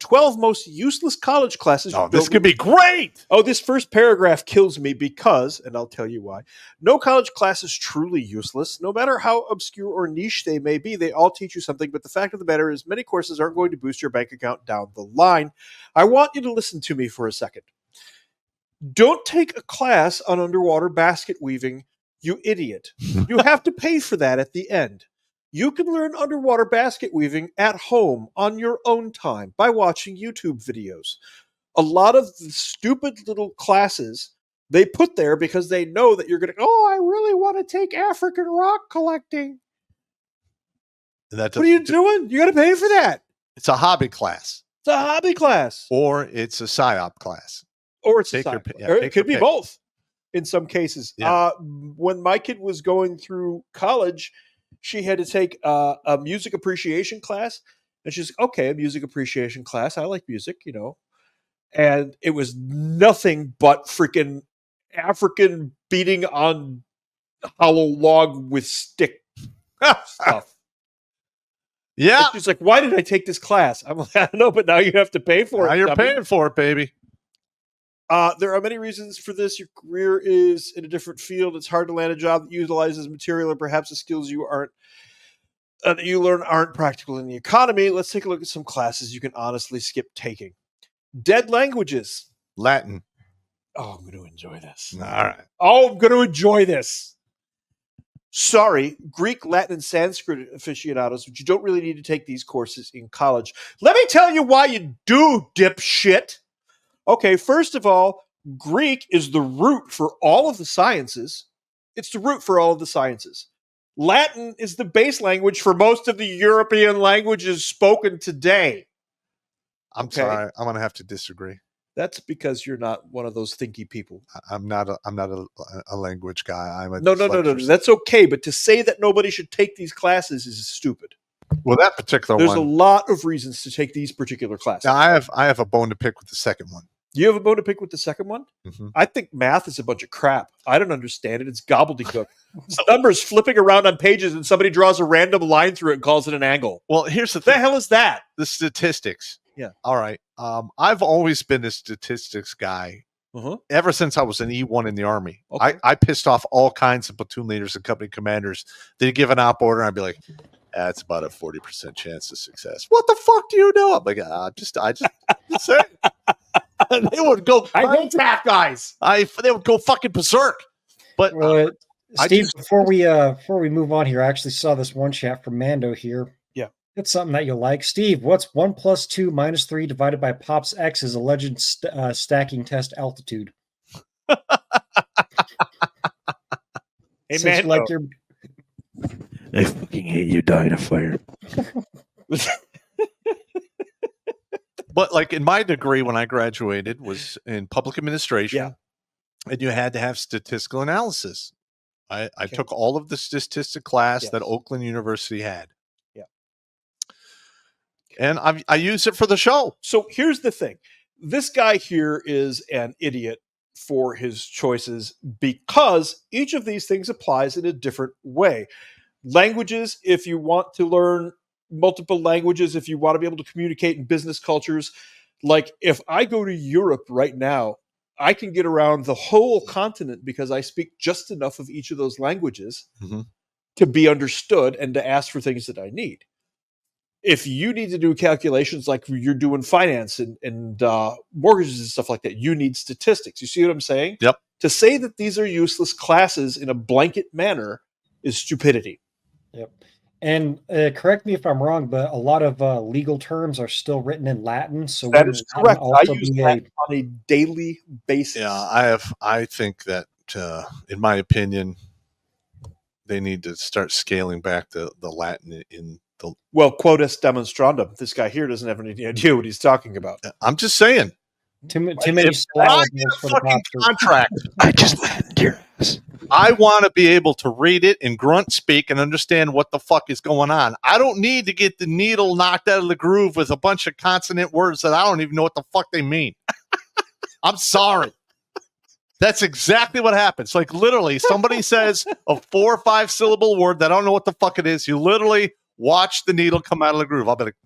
12 most useless college classes. Oh, this could be great. Oh, this first paragraph kills me because, and I'll tell you why, no college class is truly useless. No matter how obscure or niche they may be, they all teach you something. But the fact of the matter is many courses aren't going to boost your bank account down the line. I want you to listen to me for a second. Don't take a class on underwater basket weaving, you idiot. You have to pay for that at the end. You can learn underwater basket weaving at home on your own time by watching YouTube videos. A lot of the stupid little classes they put there because they know that you're going to, oh, I really want to take African rock collecting. What are you doing? You got to pay for that. It's a hobby class. It's a hobby class. Or it's a PSYOP class. Or it's it could be both in some cases. Yeah. When my kid was going through college, she had to take a music appreciation class. And she's like, okay, a music appreciation class. I like music, you know. And it was nothing but freaking African beating on hollow log with stick stuff. Yeah. And she's like, why did I take this class? I'm like, I don't know, but now you have to pay for it. Now you're paying for it, baby. There are many reasons for this. Your career is in a different field. It's hard to land a job that utilizes material, or perhaps the skills that you learn aren't practical in the economy. Let's take a look at some classes you can honestly skip taking. Dead languages. Latin. Oh, I'm going to enjoy this. All right. Oh, I'm going to enjoy this. Sorry, Greek, Latin, and Sanskrit aficionados, but you don't really need to take these courses in college. Let me tell you why you do, dipshit. Okay, first of all, Greek is the root for all of the sciences. It's the root for all of the sciences. Latin is the base language for most of the European languages spoken today. I'm sorry. I'm going to have to disagree. That's because you're not one of those thinky people. I'm not a language guy. I'm a No. That's okay, but to say that nobody should take these classes is stupid. Well, that particular There's one. a lot of reasons to take these particular classes. Now, I have a bone to pick with the second one. You have a bone to pick with the second one? Mm-hmm. I think math is a bunch of crap. I don't understand it. It's gobbledygook. It's numbers flipping around on pages and somebody draws a random line through it and calls it an angle. Well, here's the What thing. the hell is that? The statistics. Yeah. All right. I've always been a statistics guy ever since I was an E1 in the Army. Okay. I pissed off all kinds of platoon leaders and company commanders. They'd give an op order and I'd be like, that's about a 40% chance of success. What the fuck do you know? I'm like, I just say they would go. I hate math guys. They would go fucking berserk. But Steve, before we move on here, I actually saw this one chat from Mando here. Yeah, it's something that you'll like. Steve, what's 1 + 2 - 3 divided by Pop's X's alleged stacking test altitude? Hey, Mando. I fucking hate you, dying of fire. But like in my degree when I graduated was in public administration. Yeah. And you had to have statistical analysis. I took all of the statistic class that Oakland University had. Yeah. And I use it for the show. So here's the thing. This guy here is an idiot for his choices because each of these things applies in a different way. Languages, if you want to learn multiple languages, if you want to be able to communicate in business cultures, like if I go to Europe right now, I can get around the whole continent because I speak just enough of each of those languages to be understood and to ask for things that I need. If you need to do calculations like you're doing finance and mortgages and stuff like that, you need statistics. You see what I'm saying? Yep. To say that these are useless classes in a blanket manner is stupidity. Yep. And correct me if I'm wrong, but a lot of legal terms are still written in Latin. So that is correct. I use that on a daily basis. Yeah, I think that, in my opinion, they need to start scaling back the Latin in the. Well, quotas demonstrandum. This guy here doesn't have any idea what he's talking about. I'm just saying. Too many syllables for the fucking pop contract. I just landed your ass. I want to be able to read it in grunt speak and understand what the fuck is going on. I don't need to get the needle knocked out of the groove with a bunch of consonant words that I don't even know what the fuck they mean. I'm sorry. That's exactly what happens. Like literally, somebody says a 4 or 5 syllable word that I don't know what the fuck it is. You literally watch the needle come out of the groove. I'll be like,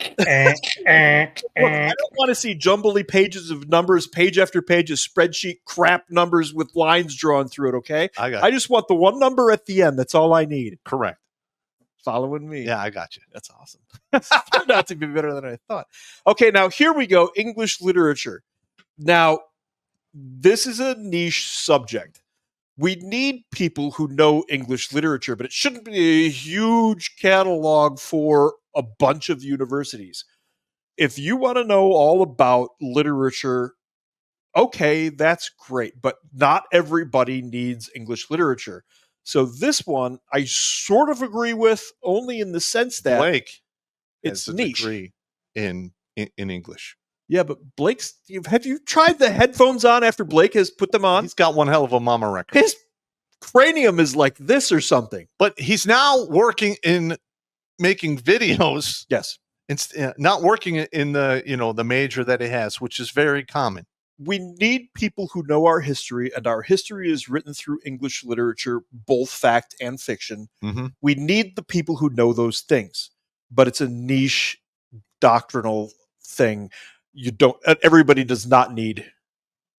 Look, I don't want to see jumbly pages of numbers, page after page of spreadsheet crap numbers with lines drawn through it, okay? I just want the one number at the end. That's all I need. Correct. Following me. Yeah, I got you. That's awesome. Turned out to be better than I thought. Okay, now here we go. English literature. Now, this is a niche subject. We need people who know English literature, but it shouldn't be a huge catalog for a bunch of universities. If you want to know all about literature, okay, that's great, but not everybody needs English literature. So this one I sort of agree with, only in the sense that Blake it's has a niche. degree in English. Yeah, but have you tried the headphones on after Blake has put them on? He's got one hell of a mama record. His cranium is like this or something. But he's now working in making videos. Yes. It's not working in the major that he has, which is very common. We need people who know our history, and our history is written through English literature, both fact and fiction. Mm-hmm. We need the people who know those things, but it's a niche doctrinal thing. Everybody does not need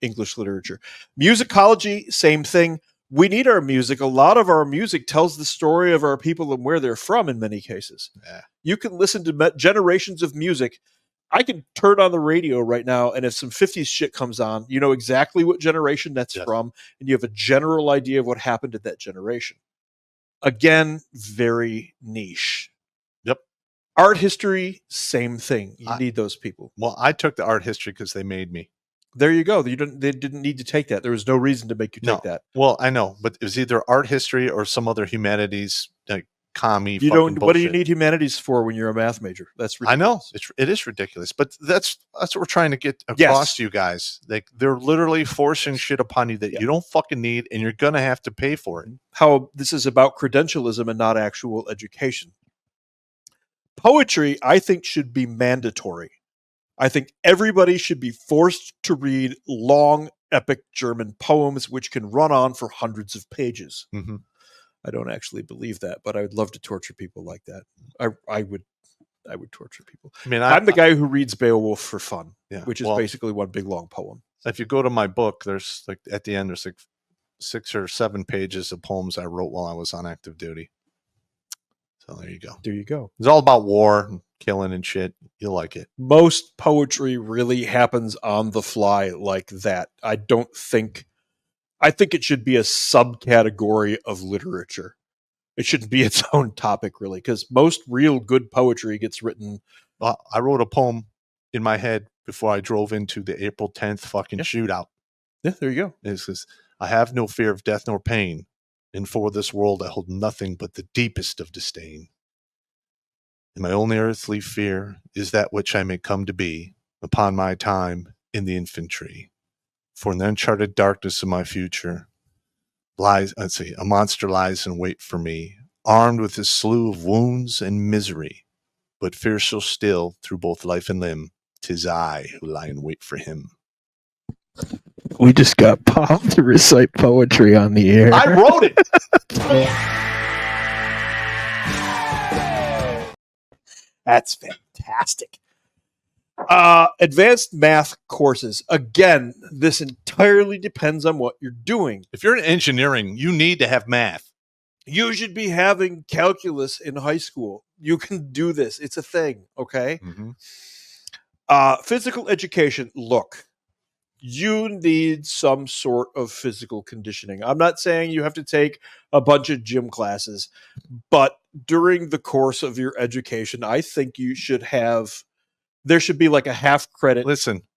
English literature. Musicology, same thing. We need our music. A lot of our music tells the story of our people and where they're from in many cases. Yeah. You can listen to generations of music. I can turn on the radio right now, and if some 50s shit comes on, you know exactly what generation that's from, and you have a general idea of what happened in that generation. Again, very niche. Yep. Art history, same thing. You need those people. Well, I took the art history because they made me. There you go. They didn't need to take that. There was no reason to make you take that. Well, I know, but it was either art history or some other humanities, like commie. What do you need humanities for when you're a math major? That's ridiculous. I know it is ridiculous, but that's what we're trying to get across to you guys. Like they're literally forcing shit upon you that you don't fucking need, and you're gonna have to pay for it. How this is about credentialism and not actual education. Poetry, I think, should be mandatory. I think everybody should be forced to read long, epic German poems which can run on for hundreds of pages. Mm-hmm. I don't actually believe that, but I would love to torture people like that. I would torture people. I mean, I'm the guy who reads Beowulf for fun, which is basically one big long poem. If you go to my book, there's like at the end, there's like 6 or 7 pages of poems I wrote while I was on active duty. So there you go. There you go. It's all about war and killing and shit. You'll like it. Most poetry really happens on the fly like that. I think it should be a subcategory of literature. It shouldn't be its own topic, really, because most real good poetry gets written. I wrote a poem in my head before I drove into the April 10th fucking shootout. Yeah, there you go. It says, I have no fear of death nor pain, and for this world I hold nothing but the deepest of disdain. And my only earthly fear is that which I may come to be upon my time in the infantry. For in the uncharted darkness of my future a monster lies in wait for me, armed with his slew of wounds and misery, but fiercer still through both life and limb. 'Tis I who lie in wait for him. We just got Pop to recite poetry on the air. I wrote it. That's fantastic. Advanced math courses. Again, this entirely depends on what you're doing. If you're in engineering, you need to have math. You should be having calculus in high school. You can do this. It's a thing, okay? Mm-hmm. Physical education. Look, you need some sort of physical conditioning. I'm not saying you have to take a bunch of gym classes, but during the course of your education, I think you should have... There should be like a half credit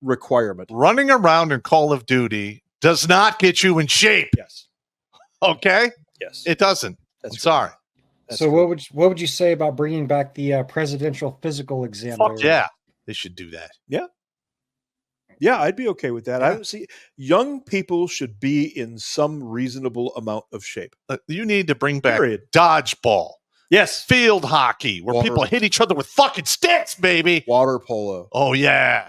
requirement. Running around in Call of Duty does not get you in shape. Yes. Okay? Yes. It doesn't. I'm sorry. So what would you say about bringing back the presidential physical exam? Fuck yeah. They should do that. Yeah. Yeah, I'd be okay with that. Yeah. I don't see young people should be in some reasonable amount of shape. You need to bring back dodgeball. Yes. Field hockey, where people hit each other with fucking sticks, baby. Water polo. Oh, yeah.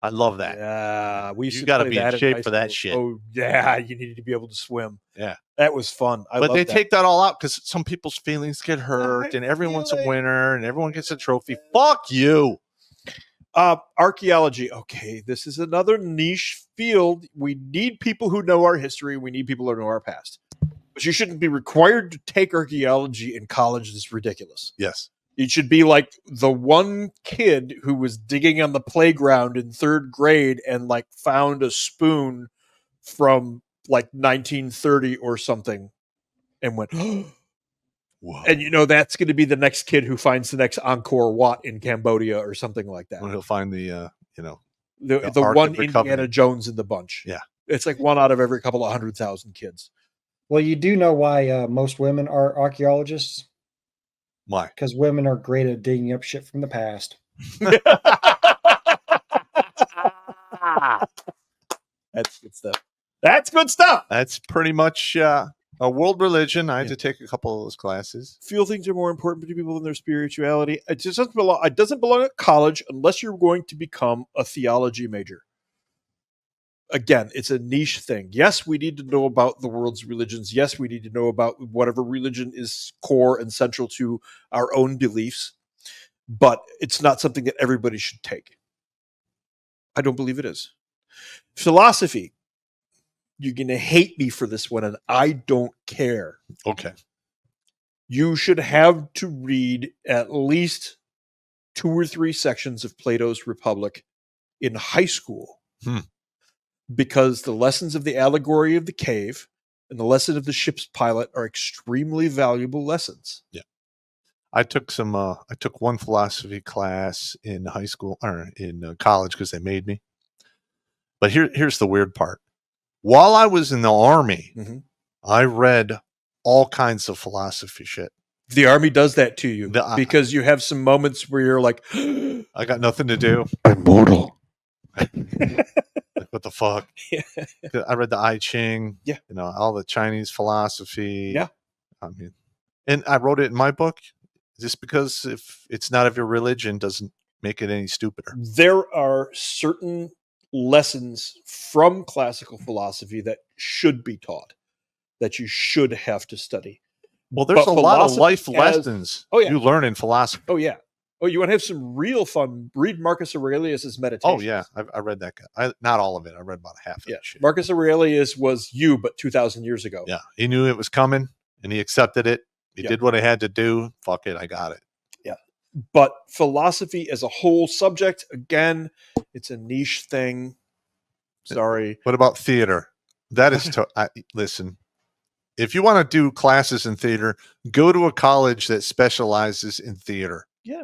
I love that. Yeah. You got to be in shape for that shit. Oh, yeah. You needed to be able to swim. Yeah. That was fun. But they take that all out because some people's feelings get hurt and everyone's a winner and everyone gets a trophy. Fuck you. Archaeology. Okay, this is another niche field. We need people who know our history. We need people who know our past. But you shouldn't be required to take archaeology in college. It's ridiculous. Yes. It should be like the one kid who was digging on the playground in third grade and like found a spoon from like 1930 or something and went, Whoa. and you know that's going to be the next kid who finds the next Angkor Wat in Cambodia or something like that. When he'll find the The Ark one of the Indiana Covenant. Jones in the bunch. Yeah. It's like one out of every couple of 100,000 kids. Well, you do know why most women are archaeologists? Why? Because women are great at digging up shit from the past. That's good stuff. That's good stuff. That's pretty much a world religion. I had to take a couple of those classes. Feel things are more important to people than their spirituality. It just doesn't belong. It doesn't belong at college unless you're going to become a theology major. Again, it's a niche thing. Yes, we need to know about the world's religions. Yes, we need to know about whatever religion is core and central to our own beliefs. But it's not something that everybody should take. I don't believe it is. Philosophy. You're going to hate me for this one, and I don't care. Okay. You should have to read at least 2 or 3 sections of Plato's Republic in high school. Because the lessons of the allegory of the cave and the lesson of the ship's pilot are extremely valuable lessons. Yeah. I took one philosophy class in high school or in college because they made me. But here's the weird part. While I was in the Army, I read all kinds of philosophy shit. The Army does that to you because you have some moments where you're like, I got nothing to do. I'm mortal. Like, what the fuck? Yeah. I read the I Ching. Yeah. All the Chinese philosophy. Yeah. I mean, and I wrote it in my book just because if it's not of your religion doesn't make it any stupider. There are certain lessons from classical philosophy that should be taught, that you should have to study. Well, there's a lot of life lessons you learn in philosophy. Oh, yeah. Oh, you want to have some real fun? Read Marcus Aurelius's Meditations. Oh, yeah. I read that guy. Not all of it. I read about half of that shit. Marcus Aurelius was you, but 2,000 years ago. Yeah. He knew it was coming, and he accepted it. He did what he had to do. Fuck it. I got it. Yeah. But philosophy as a whole subject, again, it's a niche thing. Sorry. What about theater? That is listen. If you want to do classes in theater, go to a college that specializes in theater. Yeah.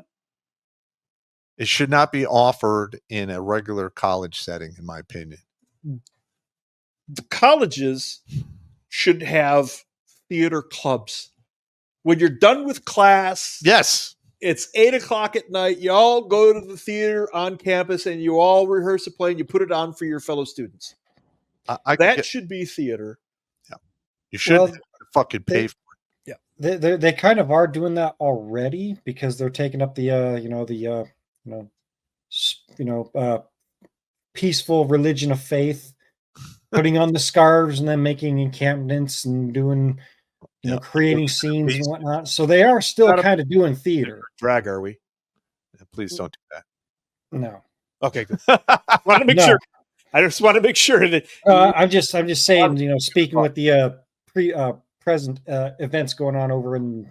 It should not be offered in a regular college setting, in my opinion. The colleges should have theater clubs. When you're done with class, yes, it's 8:00 at night. You all go to the theater on campus and you all rehearse a play and you put it on for your fellow students. That should be theater. Yeah. You should fucking pay for it. Yeah. They kind of are doing that already because they're taking up the peaceful religion of faith, putting on the scarves and then making encampments and doing, creating scenes and whatnot. So they are still kind of doing theater. Drag, are we? Yeah, please don't do that. No. Okay, good. Want to make sure. I just want to make sure that I'm just saying, speaking with the present events going on over in,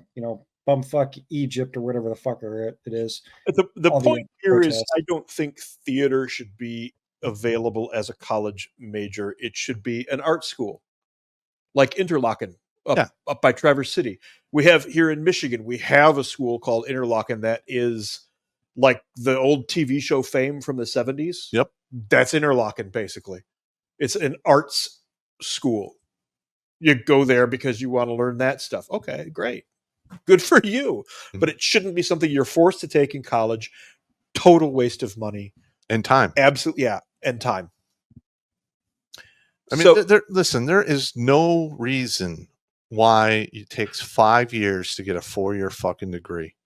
bumfuck Egypt or whatever the fucker it is. The point here is I don't think theater should be available as a college major. It should be an art school like Interlochen up by Traverse City. We have here in Michigan, we have a school called Interlochen that is like the old TV show Fame from the 70s. Yep. That's Interlochen, basically. It's an arts school. You go there because you want to learn that stuff. Okay, great. Good for you. But it shouldn't be something you're forced to take in college. Total waste of money. And time. Absolutely, yeah. And time. I mean, listen, there is no reason why it takes 5 years to get a 4-year fucking degree.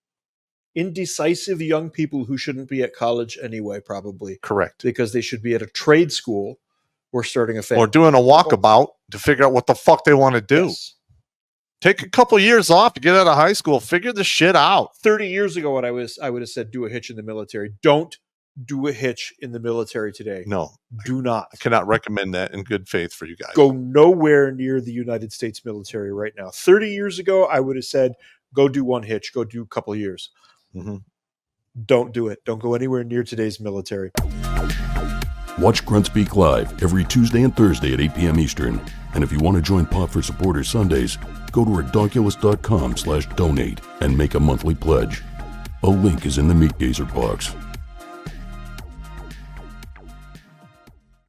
Indecisive young people who shouldn't be at college anyway, probably. Correct. Because they should be at a trade school or starting a family. Or doing a walkabout to figure out what the fuck they want to do. Yes. Take a couple years off to get out of high school. Figure the shit out. 30 years ago, I would have said do a hitch in the military. Don't do a hitch in the military today. No, Do not. I cannot recommend that in good faith for you guys. Go nowhere near the United States military right now. 30 years ago, I would have said, go do one hitch, go do a couple of years. Mm-hmm. Don't do it. Don't go anywhere near today's military. Watch Grunt Speak live every Tuesday and Thursday at 8 p.m. Eastern. And if you want to join Pop for Supporters Sundays, go to redonkulous.com/donate and make a monthly pledge. A link is in the Meat Gazer box.